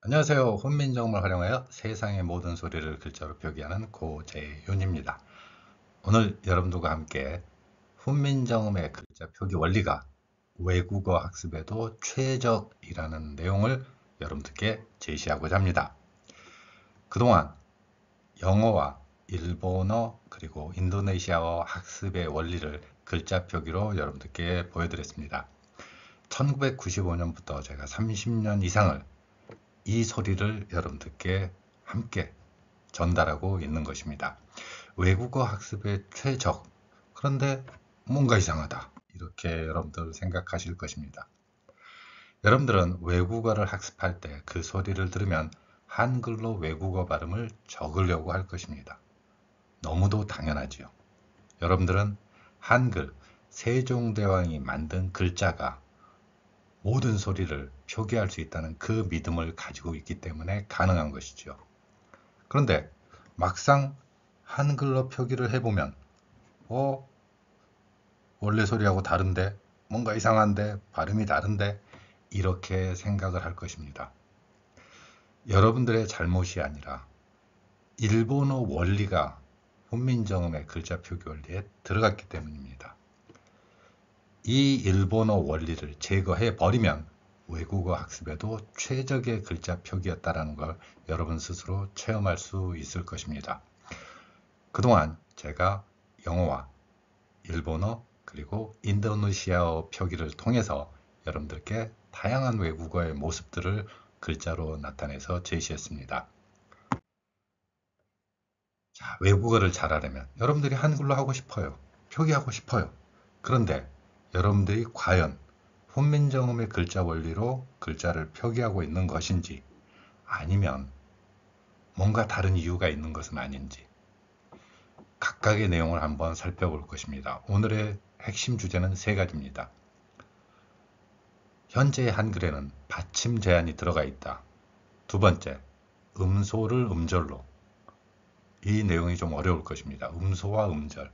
안녕하세요. 훈민정음을 활용하여 세상의 모든 소리를 글자로 표기하는 고재윤입니다. 오늘 여러분들과 함께 훈민정음의 글자 표기 원리가 외국어 학습에도 최적이라는 내용을 여러분들께 제시하고자 합니다. 그동안 영어와 일본어 그리고 인도네시아어 학습의 원리를 글자 표기로 여러분들께 보여드렸습니다. 1995년부터 제가 30년 이상을 이 소리를 여러분들께 함께 전달하고 있는 것입니다. 외국어 학습의 최적. 그런데 뭔가 이상하다. 이렇게 여러분들 생각하실 것입니다. 여러분들은 외국어를 학습할 때 그 소리를 들으면 한글로 외국어 발음을 적으려고 할 것입니다. 너무도 당연하지요. 여러분들은 한글, 세종대왕이 만든 글자가 모든 소리를 표기할 수 있다는 그 믿음을 가지고 있기 때문에 가능한 것이죠. 그런데 막상 한글로 표기를 해보면 원래 소리하고 다른데, 뭔가 이상한데, 발음이 다른데, 이렇게 생각을 할 것입니다. 여러분들의 잘못이 아니라 일본어 원리가 훈민정음의 글자 표기 원리에 들어갔기 때문입니다. 이 일본어 원리를 제거해 버리면 외국어 학습에도 최적의 글자 표기였다는 걸 여러분 스스로 체험할 수 있을 것입니다. 그동안 제가 영어와 일본어 그리고 인도네시아어 표기를 통해서 여러분들께 다양한 외국어의 모습들을 글자로 나타내서 제시했습니다. 자, 외국어를 잘하려면 여러분들이 한글로 하고 싶어요. 표기하고 싶어요. 그런데 여러분들이 과연 훈민정음의 글자 원리로 글자를 표기하고 있는 것인지 아니면 뭔가 다른 이유가 있는 것은 아닌지 각각의 내용을 한번 살펴볼 것입니다. 오늘의 핵심 주제는 세 가지입니다. 현재의 한글에는 받침 제한이 들어가 있다. 두 번째, 음소를 음절로. 이 내용이 좀 어려울 것입니다. 음소와 음절.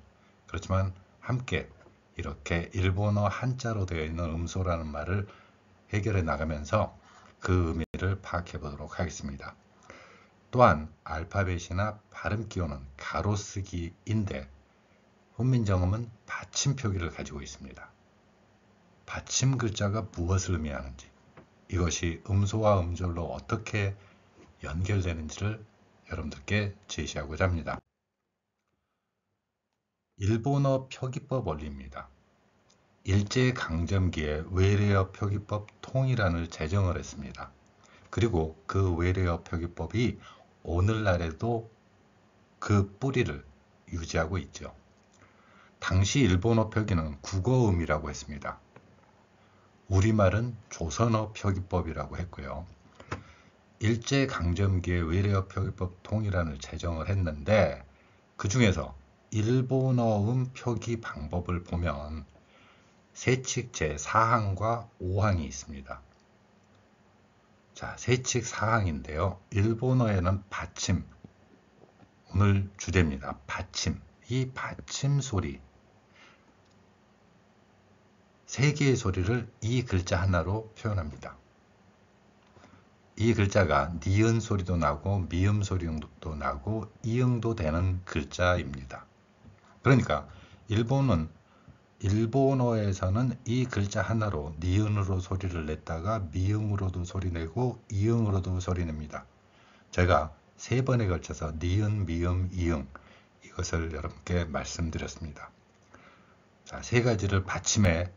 그렇지만 함께 이렇게 일본어 한자로 되어 있는 음소라는 말을 해결해 나가면서 그 의미를 파악해 보도록 하겠습니다. 또한 알파벳이나 발음 기호는 가로쓰기인데 훈민정음은 받침 표기를 가지고 있습니다. 받침 글자가 무엇을 의미하는지, 이것이 음소와 음절로 어떻게 연결되는지를 여러분들께 제시하고자 합니다. 일본어 표기법 원리입니다. 일제강점기에 외래어 표기법 통일안을 제정을 했습니다. 그리고 그 외래어 표기법이 오늘날에도 그 뿌리를 유지하고 있죠. 당시 일본어 표기는 국어음이라고 했습니다. 우리말은 조선어 표기법이라고 했고요. 일제강점기에 외래어 표기법 통일안을 제정을 했는데 그 중에서 일본어음 표기 방법을 보면 세칙 제4항과 5항이 있습니다. 자, 세칙 4항인데요. 일본어에는 받침, 오늘 주제입니다. 받침, 이 받침 소리, 세 개의 소리를 이 글자 하나로 표현합니다. 이 글자가 니은 소리도 나고 미음 소리도 나고 이응도 되는 글자입니다. 그러니까 일본어에서는 이 글자 하나로 니은으로 소리를 냈다가 미음으로도 소리 내고 이응으로도 소리 냅니다. 제가 세 번에 걸쳐서 니은, 미음, 이응 이것을 여러분께 말씀드렸습니다. 자, 세 가지를 받침의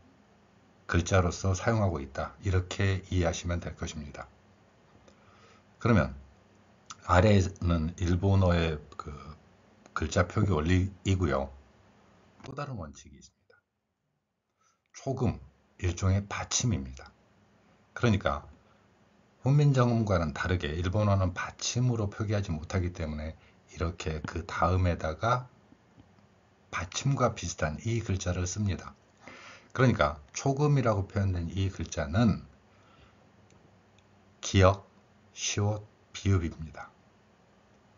글자로서 사용하고 있다. 이렇게 이해하시면 될 것입니다. 그러면 아래는 일본어의 그 글자 표기 원리이고요. 또 다른 원칙이 있습니다. 초금, 일종의 받침입니다. 그러니까 훈민정음과는 다르게 일본어는 받침으로 표기하지 못하기 때문에 이렇게 그 다음에다가 받침과 비슷한 이 글자를 씁니다. 그러니까 초금이라고 표현된 이 글자는 기역, 시옷, 비읍입니다.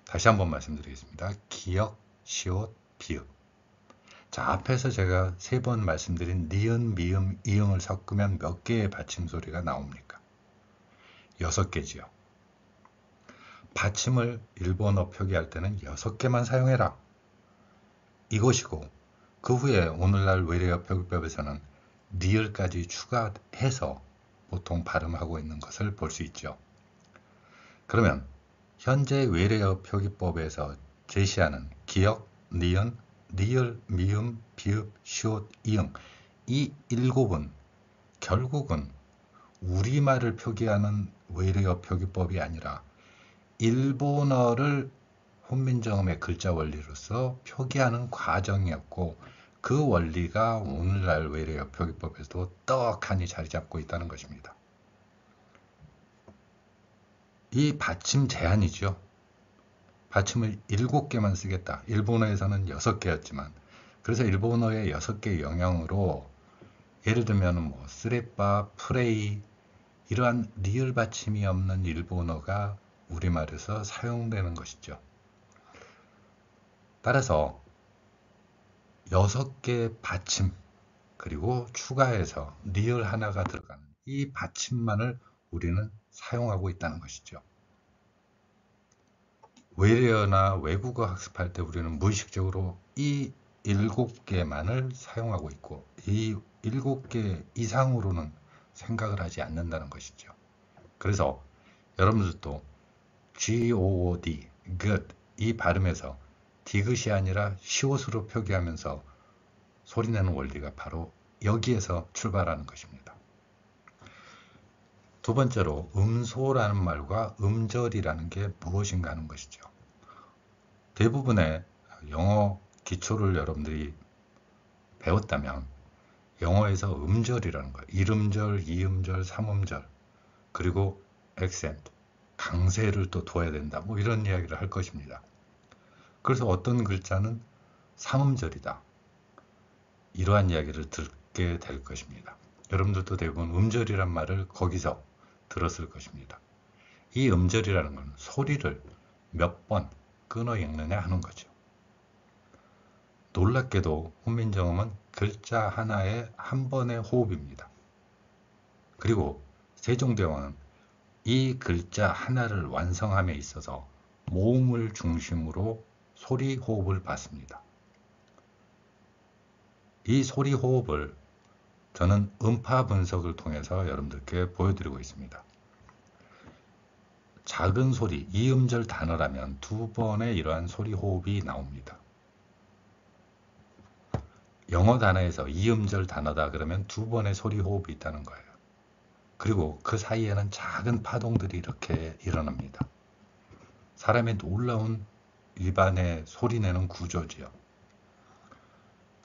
다시 한번 말씀드리겠습니다. 기역, 시옷, 비읍. 자, 앞에서 제가 세 번 말씀드린 니은, 미음, 이응을 섞으면 몇 개의 받침 소리가 나옵니까? 6개지요. 받침을 일본어 표기할 때는 6개만 사용해라. 이것이고 그 후에 오늘날 외래어 표기법에서는 리을까지 추가해서 보통 발음하고 있는 것을 볼 수 있죠. 그러면 현재 외래어 표기법에서 제시하는 기역, 니은, 리을, 미음, 비읍, 시옷, 이응 이 7은 결국은 우리말을 표기하는 외래어 표기법이 아니라 일본어를 훈민정음의 글자 원리로서 표기하는 과정이었고 그 원리가 오늘날 외래어 표기법에서도 떡하니 자리 잡고 있다는 것입니다. 이 받침 제한이죠. 받침을 7개만 쓰겠다. 일본어에서는 6개였지만 그래서 일본어의 6개 영향으로 예를 들면 뭐 쓰레빠, 프레이 이러한 리을 받침이 없는 일본어가 우리말에서 사용되는 것이죠. 따라서 6개 받침 그리고 추가해서 리을 하나가 들어가는 이 받침만을 우리는 사용하고 있다는 것이죠. 외래어나 외국어 학습할 때 우리는 무의식적으로 이 7개만을 사용하고 있고 이 7개 이상으로는 생각을 하지 않는다는 것이죠. 그래서 여러분들도 G-O-O-D, good 이 발음에서 디귿이 아니라 시옷으로 표기하면서 소리내는 원리가 바로 여기에서 출발하는 것입니다. 두 번째로 음소라는 말과 음절이라는 게 무엇인가 하는 것이죠. 대부분의 영어 기초를 여러분들이 배웠다면 영어에서 음절이라는 거예요. 1음절, 2음절, 3음절 그리고 액센트, 강세를 또 둬야 된다. 뭐 이런 이야기를 할 것입니다. 그래서 어떤 글자는 3음절이다. 이러한 이야기를 듣게 될 것입니다. 여러분들도 대부분 음절이란 말을 거기서 들었을 것입니다. 이 음절이라는 건 소리를 몇 번 끊어 읽느냐 하는 거죠. 놀랍게도 훈민정음은 글자 하나에 한 번의 호흡입니다. 그리고 세종대왕은 이 글자 하나를 완성함에 있어서 모음을 중심으로 소리 호흡을 받습니다. 이 소리 호흡을 저는 음파 분석을 통해서 여러분들께 보여드리고 있습니다. 작은 소리, 2음절 단어라면 2번의 이러한 소리 호흡이 나옵니다. 영어 단어에서 2음절 단어다 그러면 2번의 소리 호흡이 있다는 거예요. 그리고 그 사이에는 작은 파동들이 이렇게 일어납니다. 사람의 놀라운 입안의 소리내는 구조지요.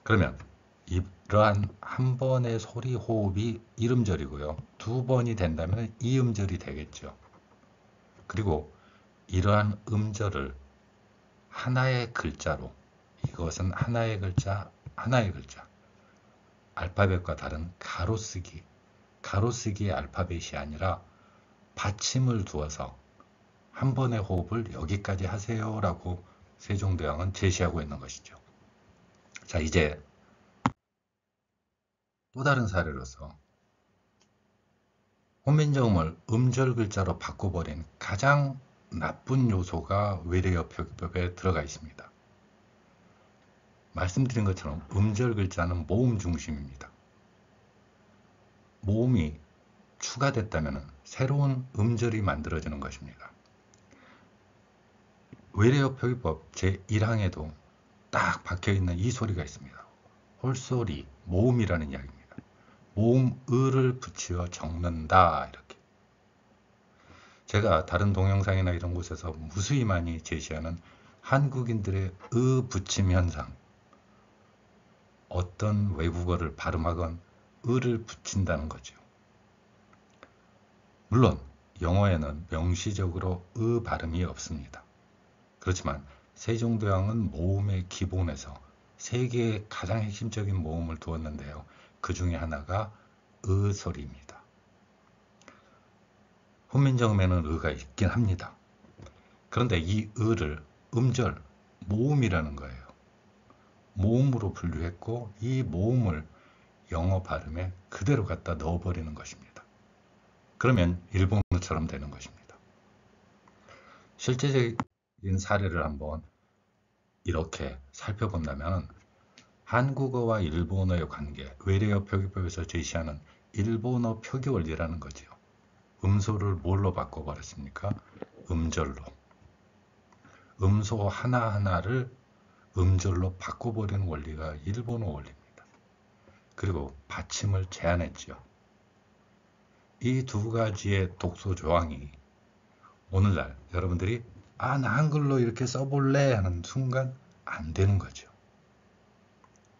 그러면 이러한 한 번의 소리 호흡이 1음절이고요. 2번이 된다면 2음절이 되겠죠. 그리고 이러한 음절을 하나의 글자로 이것은 하나의 글자, 하나의 글자. 알파벳과 다른 가로쓰기의 알파벳이 아니라 받침을 두어서 한 번의 호흡을 여기까지 하세요 라고 세종대왕은 제시하고 있는 것이죠. 자, 이제 또 다른 사례로서 훈민정음을 음절 글자로 바꿔버린 가장 나쁜 요소가 외래어 표기법에 들어가 있습니다. 말씀드린 것처럼 음절 글자는 모음 중심입니다. 모음이 추가됐다면 새로운 음절이 만들어지는 것입니다. 외래어 표기법 제1항에도 딱 박혀있는 이 소리가 있습니다. 홀소리, 모음이라는 이야기입니다. 모음 을을 붙여 적는다 이렇게. 제가 다른 동영상이나 이런 곳에서 무수히 많이 제시하는 한국인들의 붙임 현상, 어떤 외국어를 발음하건 을을 붙인다는 거죠. 물론 영어에는 명시적으로 발음이 없습니다. 그렇지만 세종대왕은 모음의 기본에서 3개의 가장 핵심적인 모음을 두었는데요. 그 중에 하나가 소리입니다. 훈민정음에는 가 있긴 합니다. 그런데 이 를 음절, 모음이라는 거예요. 모음으로 분류했고 이 모음을 영어 발음에 그대로 갖다 넣어버리는 것입니다. 그러면 일본어처럼 되는 것입니다. 실제적인 사례를 한번 이렇게 살펴본다면 한국어와 일본어의 관계, 외래어 표기법에서 제시하는 일본어 표기 원리라는 거지요. 음소를 뭘로 바꿔버렸습니까? 음절로. 음소 하나하나를 음절로 바꿔버리는 원리가 일본어 원리입니다. 그리고 받침을 제한했죠. 이 두 가지의 독소 조항이 오늘날 여러분들이 나 한글로 이렇게 써볼래 하는 순간 안 되는 거죠.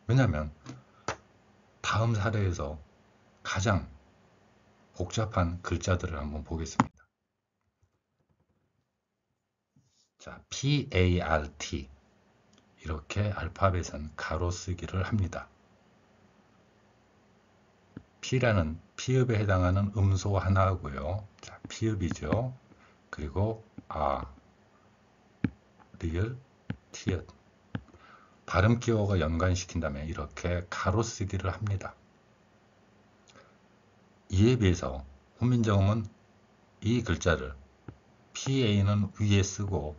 왜냐하면 다음 사례에서 가장 복잡한 글자들을 한번 보겠습니다. 자, PART 이렇게 알파벳은 가로쓰기를 합니다. P라는 피읍에 해당하는 음소 하나고요. 자, 피읍이죠. 그리고 리을, 티읕 발음 기호가 연관시킨다면 이렇게 가로쓰기를 합니다. 이에 비해서 훈민정음은 이 글자를 PA는 위에 쓰고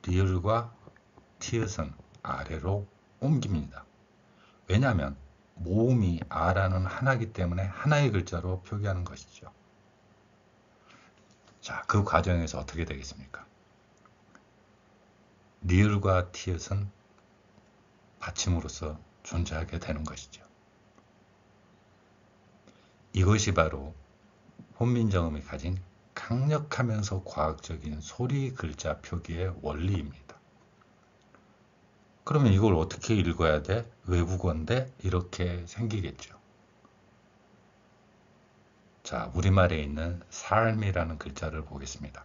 리을과 티읕은 아래로 옮깁니다. 왜냐하면 모음이 아라는 하나이기 때문에 하나의 글자로 표기하는 것이죠. 자, 그 과정에서 어떻게 되겠습니까? 리을과 티읕은 받침으로서 존재하게 되는 것이죠. 이것이 바로 훈민정음이 가진 강력하면서 과학적인 소리 글자 표기의 원리입니다. 그러면 이걸 어떻게 읽어야 돼? 외국어인데 이렇게 생기겠죠. 자, 우리말에 있는 삶이라는 글자를 보겠습니다.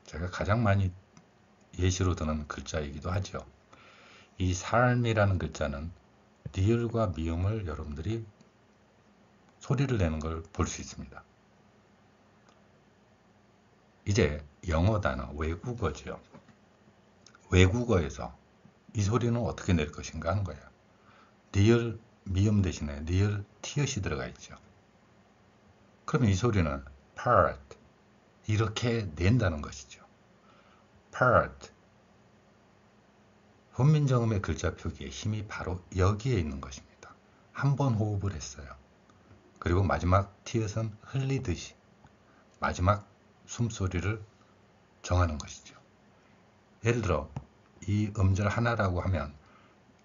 제가 가장 많이 예시로 드는 글자이기도 하죠. 이 삶이라는 글자는 리을과 미음을 여러분들이 소리를 내는 걸 볼 수 있습니다. 이제 영어 단어, 외국어죠. 외국어에서 이 소리는 어떻게 낼 것인가 하는 거예요. 리을, 미음 대신에 리을, 티읕이 들어가 있죠. 그러면 이 소리는 part 이렇게 낸다는 것이죠. part 훈민정음의 글자 표기의 힘이 바로 여기에 있는 것입니다. 한 번 호흡을 했어요. 그리고 마지막 티읕은 흘리듯이 마지막 숨소리를 정하는 것이죠. 예를 들어 이 음절 하나라고 하면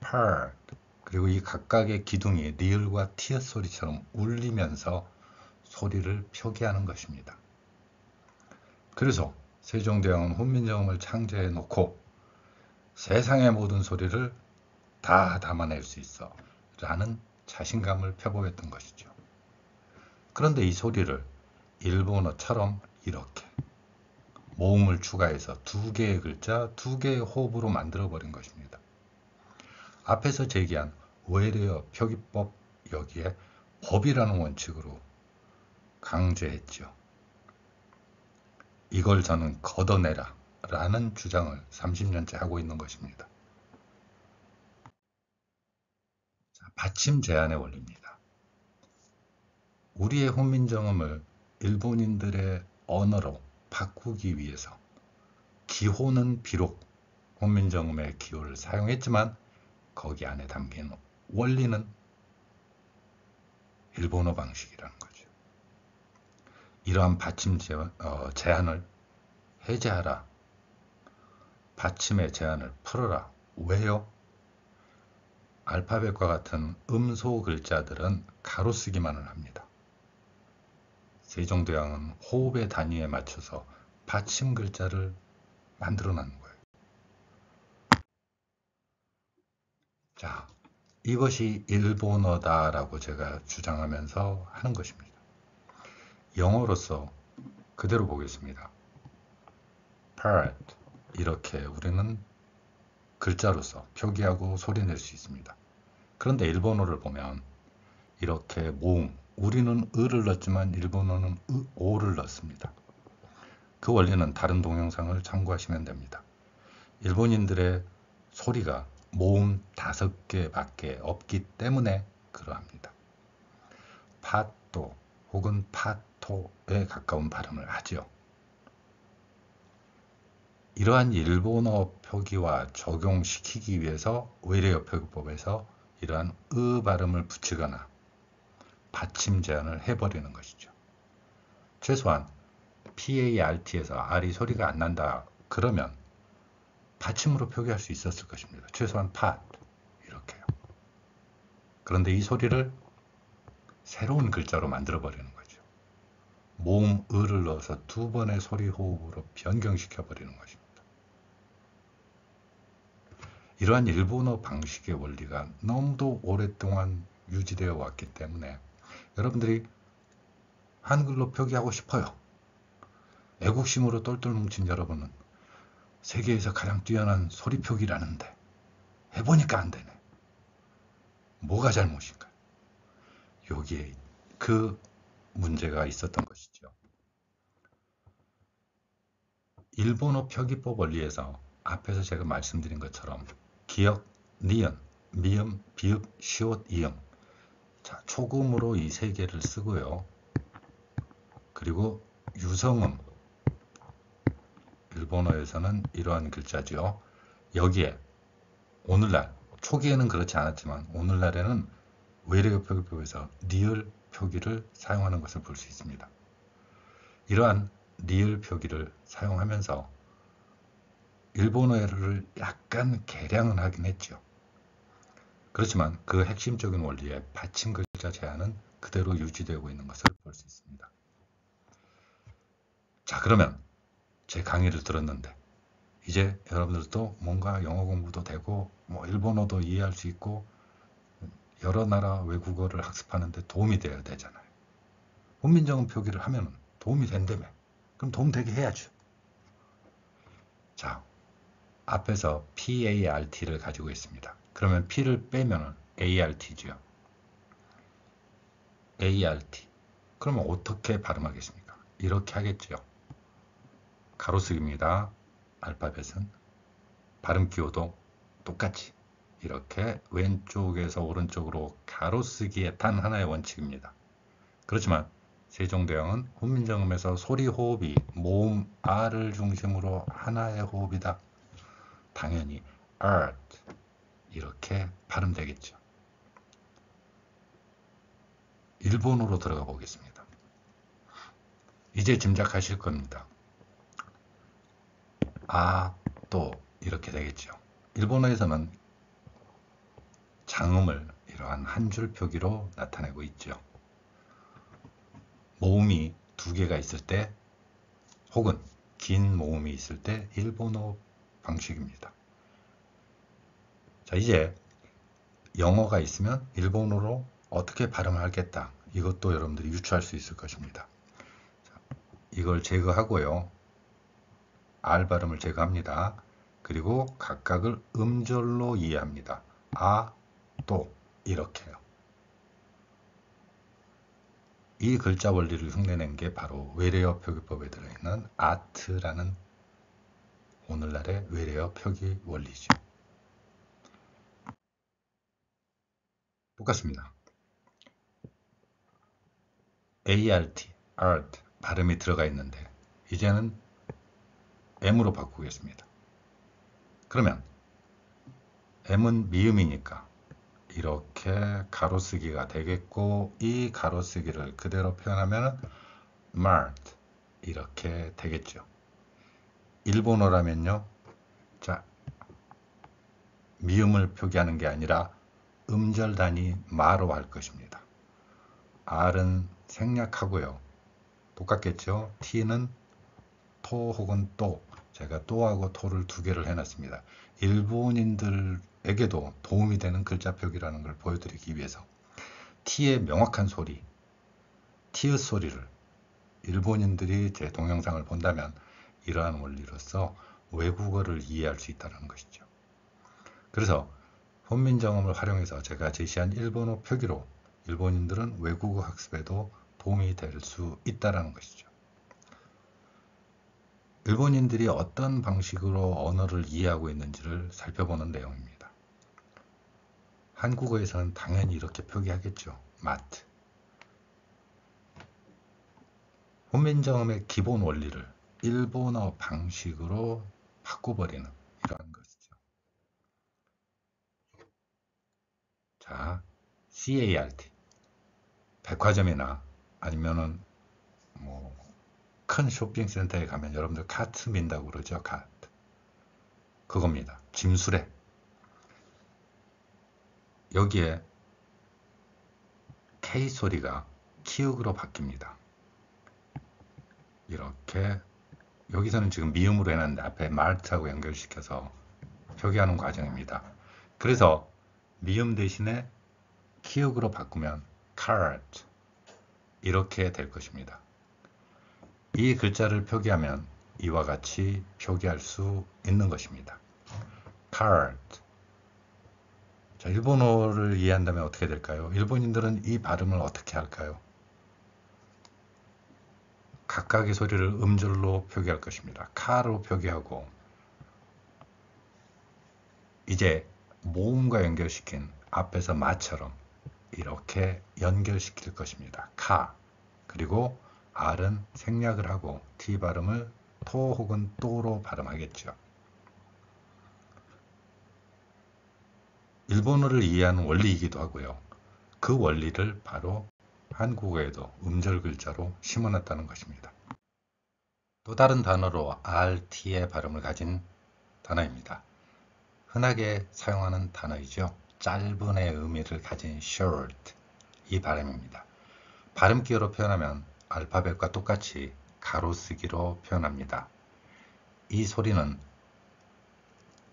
part 그리고 이 각각의 기둥이 리을과 티읕 소리처럼 울리면서 소리를 표기하는 것입니다. 그래서 세종대왕은 훈민정음을 창제해 놓고 세상의 모든 소리를 다 담아낼 수 있어 라는 자신감을 표보였던 것이죠. 그런데 이 소리를 일본어처럼 이렇게 모음을 추가해서 두 개의 글자, 두 개의 호흡으로 만들어버린 것입니다. 앞에서 제기한 외래어 표기법 여기에 법이라는 원칙으로 강제했죠. 이걸 저는 걷어내라 라는 주장을 30년째 하고 있는 것입니다. 자, 받침 제한의 원리입니다. 우리의 훈민정음을 일본인들의 언어로 바꾸기 위해서 기호는 비록 훈민정음의 기호를 사용했지만 거기 안에 담긴 원리는 일본어 방식이라는 거죠. 이러한 받침 제한을 해제하라. 받침의 제한을 풀어라. 왜요? 알파벳과 같은 음소 글자들은 가로쓰기만을 합니다. 세종대왕은 호흡의 단위에 맞춰서 받침 글자를 만들어내는 거예요. 자, 이것이 일본어다라고 제가 주장하면서 하는 것입니다. 영어로서 그대로 보겠습니다. part 이렇게 우리는 글자로서 표기하고 소리낼 수 있습니다. 그런데 일본어를 보면 이렇게 모음, 우리는 을을 넣었지만 일본어는 오를 넣습니다. 그 원리는 다른 동영상을 참고하시면 됩니다. 일본인들의 소리가 모음 5개밖에 없기 때문에 그러합니다. 파토 혹은 파토에 가까운 발음을 하죠. 이러한 일본어 표기와 적용시키기 위해서 외래어 표기법에서 이러한 으 발음을 붙이거나 받침 제한을 해버리는 것이죠. 최소한 PART에서 R이 소리가 안 난다 그러면 받침으로 표기할 수 있었을 것입니다. 최소한 pat 이렇게요. 그런데 이 소리를 새로운 글자로 만들어 버리는 거죠. 모음 을을 넣어서 두 번의 소리 호흡으로 변경시켜 버리는 것입니다. 이러한 일본어 방식의 원리가 너무도 오랫동안 유지되어 왔기 때문에 여러분들이 한글로 표기하고 싶어요. 애국심으로 똘똘 뭉친 여러분은 세계에서 가장 뛰어난 소리 표기라는데 해보니까 안 되네. 뭐가 잘못인가? 여기에 그 문제가 있었던 것이죠. 일본어 표기법 원리에서 앞에서 제가 말씀드린 것처럼 기역, 니은, 미음, 비읍, 시옷, 이음 자, 초금으로 이 세 개를 쓰고요. 그리고 유성음 일본어에서는 이러한 글자죠. 여기에 오늘날 초기에는 그렇지 않았지만 오늘날에는 외래어 표기법에서 리을 표기를 사용하는 것을 볼 수 있습니다. 이러한 리을 표기를 사용하면서 일본어를 약간 개량은 하긴 했죠. 그렇지만 그 핵심적인 원리의 받침 글자 제한은 그대로 유지되고 있는 것을 볼 수 있습니다. 자, 그러면 제 강의를 들었는데 이제 여러분들도 뭔가 영어 공부도 되고 뭐 일본어도 이해할 수 있고 여러 나라 외국어를 학습하는 데 도움이 되어야 되잖아요. 훈민정음 표기를 하면 도움이 된다며. 그럼 도움되게 해야죠. 자, 앞에서 PART를 가지고 있습니다. 그러면 P를 빼면 ART죠. ART. 그러면 어떻게 발음하겠습니까? 이렇게 하겠죠. 가로쓰기입니다. 알파벳은. 발음 기호도 똑같이 이렇게 왼쪽에서 오른쪽으로 가로쓰기의 단 하나의 원칙입니다. 그렇지만 세종대왕은 훈민정음에서 소리 호흡이 모음 R을 중심으로 하나의 호흡이다. 당연히 art 이렇게 발음되겠죠. 일본어로 들어가 보겠습니다. 이제 짐작하실 겁니다. 또 이렇게 되겠죠. 일본어에서는 장음을 이러한 한 줄 표기로 나타내고 있죠. 모음이 두 개가 있을 때 혹은 긴 모음이 있을 때 일본어 방식입니다. 자, 이제 영어가 있으면 일본어로 어떻게 발음하겠다. 이것도 여러분들이 유추할 수 있을 것입니다. 자, 이걸 제거하고요. R 발음을 제거합니다. 그리고 각각을 음절로 이해합니다. 또 이렇게요. 이 글자 원리를 흉내낸 게 바로 외래어 표기법에 들어있는 아트라는 오늘날의 외래어 표기 원리죠. 똑같습니다. ART, art 발음이 들어가 있는데 이제는 M으로 바꾸겠습니다. 그러면 M은 미음이니까 이렇게 가로쓰기가 되겠고 이 가로쓰기를 그대로 표현하면 mart 이렇게 되겠죠. 일본어라면요. 자, 미음을 표기하는 게 아니라 음절 단위 마로 할 것입니다. R은 생략하고요. 똑같겠죠. T는 토 혹은 또 제가 또하고 토를 두 개를 해놨습니다. 일본인들에게도 도움이 되는 글자 표기라는 걸 보여드리기 위해서 T의 명확한 소리, 티읕 소리를 일본인들이 제 동영상을 본다면 이러한 원리로서 외국어를 이해할 수 있다는 것이죠. 그래서 훈민정음을 활용해서 제가 제시한 일본어 표기로 일본인들은 외국어 학습에도 도움이 될 수 있다는 것이죠. 일본인들이 어떤 방식으로 언어를 이해하고 있는지를 살펴보는 내용입니다. 한국어에서는 당연히 이렇게 표기하겠죠. 마트. 훈민정음의 기본 원리를 일본어 방식으로 바꿔버리는 이러한 것이죠. 자, CART. 백화점이나 아니면은 뭐 큰 쇼핑센터에 가면 여러분들 카트 민다고 그러죠. 카트. 그겁니다. 짐수레. 여기에 K 소리가 키읔으로 바뀝니다. 이렇게 여기서는 지금 미음으로 해놨는데 앞에 말트하고 연결시켜서 표기하는 과정입니다. 그래서 미음 대신에 키읔으로 바꾸면 cart 이렇게 될 것입니다. 이 글자를 표기하면 이와 같이 표기할 수 있는 것입니다. cart. 자, 일본어를 이해한다면 어떻게 될까요? 일본인들은 이 발음을 어떻게 할까요? 각각의 소리를 음절로 표기할 것입니다. 카로 표기하고 이제 모음과 연결시킨 앞에서 마처럼 이렇게 연결시킬 것입니다. 카. 그리고 R은 생략을 하고 T 발음을 토 혹은 또로 발음하겠죠. 일본어를 이해하는 원리이기도 하고요. 그 원리를 바로 한국어에도 음절 글자로 심어놨다는 것입니다. 또 다른 단어로 RT의 발음을 가진 단어입니다. 흔하게 사용하는 단어이죠. 짧은의 의미를 가진 short, 이 발음입니다. 발음기호로 표현하면 알파벳과 똑같이 가로쓰기로 표현합니다. 이 소리는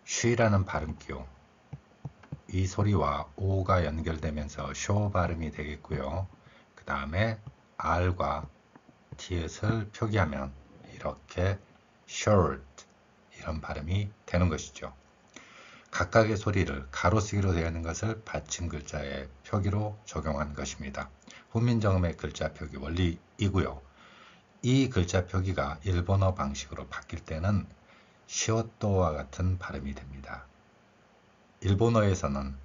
쉬라는 발음기호, 이 소리와 O가 연결되면서 쇼 발음이 되겠고요. 그 다음에 R과 T을 표기하면 이렇게 short 이런 발음이 되는 것이죠. 각각의 소리를 가로쓰기로 되어 있는 것을 받침 글자의 표기로 적용한 것입니다. 훈민정음의 글자 표기 원리이고요. 이 글자 표기가 일본어 방식으로 바뀔 때는 시오토와 같은 발음이 됩니다. 일본어에서는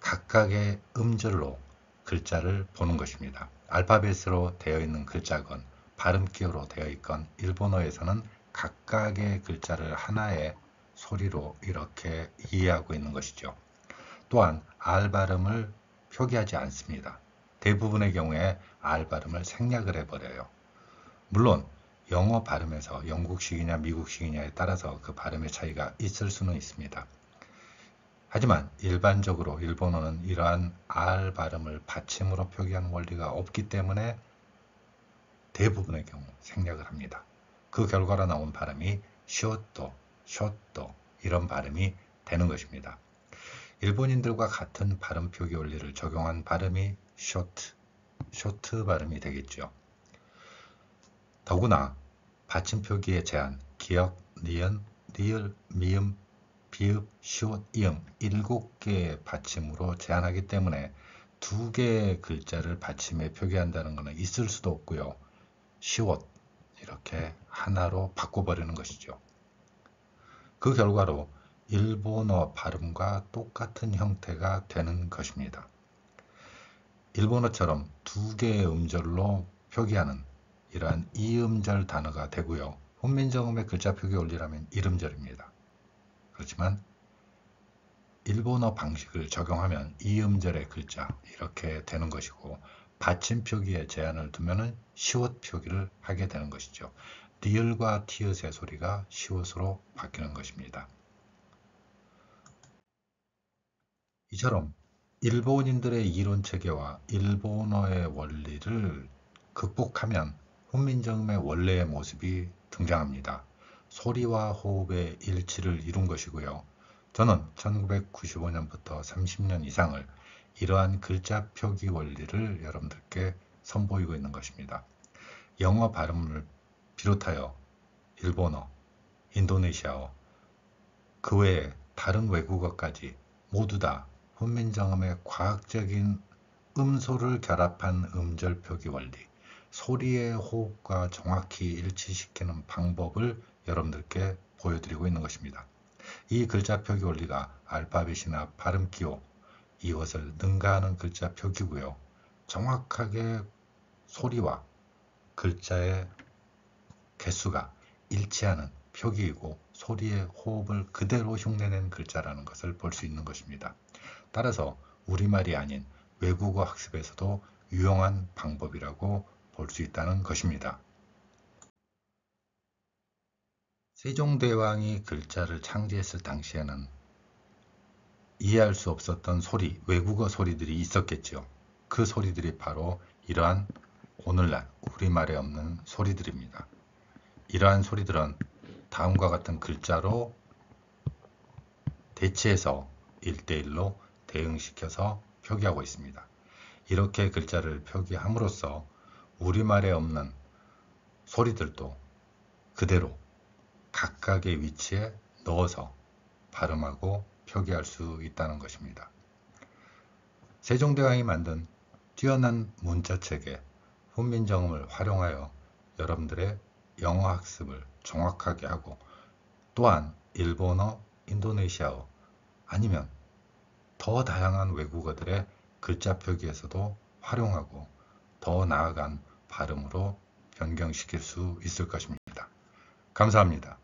각각의 음절로 글자를 보는 것입니다. 알파벳으로 되어 있는 글자건 발음기호로 되어 있건 일본어에서는 각각의 글자를 하나의 소리로 이렇게 이해하고 있는 것이죠. 또한 R 발음을 표기하지 않습니다. 대부분의 경우에 R 발음을 생략을 해버려요. 물론 영어 발음에서 영국식이냐 미국식이냐에 따라서 그 발음의 차이가 있을 수는 있습니다. 하지만 일반적으로 일본어는 이러한 R 발음을 받침으로 표기하는 원리가 없기 때문에 대부분의 경우 생략을 합니다. 그 결과로 나온 발음이 쇼토, 쇼토 이런 발음이 되는 것입니다. 일본인들과 같은 발음 표기 원리를 적용한 발음이 쇼트 발음이 되겠죠. 더구나 받침 표기의 제한, 기역, 니은, 리을, 미음, 비읍, 시옷, 이응 7개의 받침으로 제한하기 때문에 2개의 글자를 받침에 표기한다는 것은 있을 수도 없고요. 시옷 이렇게 하나로 바꿔버리는 것이죠. 그 결과로 일본어 발음과 똑같은 형태가 되는 것입니다. 일본어처럼 2개의 음절로 표기하는 이러한 이음절 단어가 되고요. 훈민정음의 글자 표기 원리라면 일음절입니다. 그렇지만 일본어 방식을 적용하면 이음절의 글자 이렇게 되는 것이고 받침 표기에 제한을 두면 시옷 표기를 하게 되는 것이죠. 리을과 티읕의 소리가 시옷으로 바뀌는 것입니다. 이처럼 일본인들의 이론 체계와 일본어의 원리를 극복하면 훈민정음의 원래의 모습이 등장합니다. 소리와 호흡의 일치를 이룬 것이고요. 저는 1995년부터 30년 이상을 이러한 글자 표기 원리를 여러분들께 선보이고 있는 것입니다. 영어 발음을 비롯하여 일본어, 인도네시아어, 그 외에 다른 외국어까지 모두 다 훈민정음의 과학적인 음소를 결합한 음절 표기 원리, 소리의 호흡과 정확히 일치시키는 방법을 여러분들께 보여드리고 있는 것입니다. 이 글자 표기 원리가 알파벳이나 발음기호, 이것을 능가하는 글자 표기고요. 정확하게 소리와 글자의 개수가 일치하는 표기이고 소리의 호흡을 그대로 흉내낸 글자라는 것을 볼 수 있는 것입니다. 따라서 우리말이 아닌 외국어 학습에서도 유용한 방법이라고 볼 수 있다는 것입니다. 세종대왕이 글자를 창제했을 당시에는 이해할 수 없었던 소리, 외국어 소리들이 있었겠죠. 그 소리들이 바로 이러한 오늘날 우리말에 없는 소리들입니다. 이러한 소리들은 다음과 같은 글자로 대체해서 1대1로 대응시켜서 표기하고 있습니다. 이렇게 글자를 표기함으로써 우리말에 없는 소리들도 그대로 각각의 위치에 넣어서 발음하고 표기할 수 있다는 것입니다. 세종대왕이 만든 뛰어난 문자체계 훈민정음을 활용하여 여러분들의 영어 학습을 정확하게 하고 또한 일본어, 인도네시아어 아니면 더 다양한 외국어들의 글자 표기에서도 활용하고 더 나아간 발음으로 변경시킬 수 있을 것입니다. 감사합니다.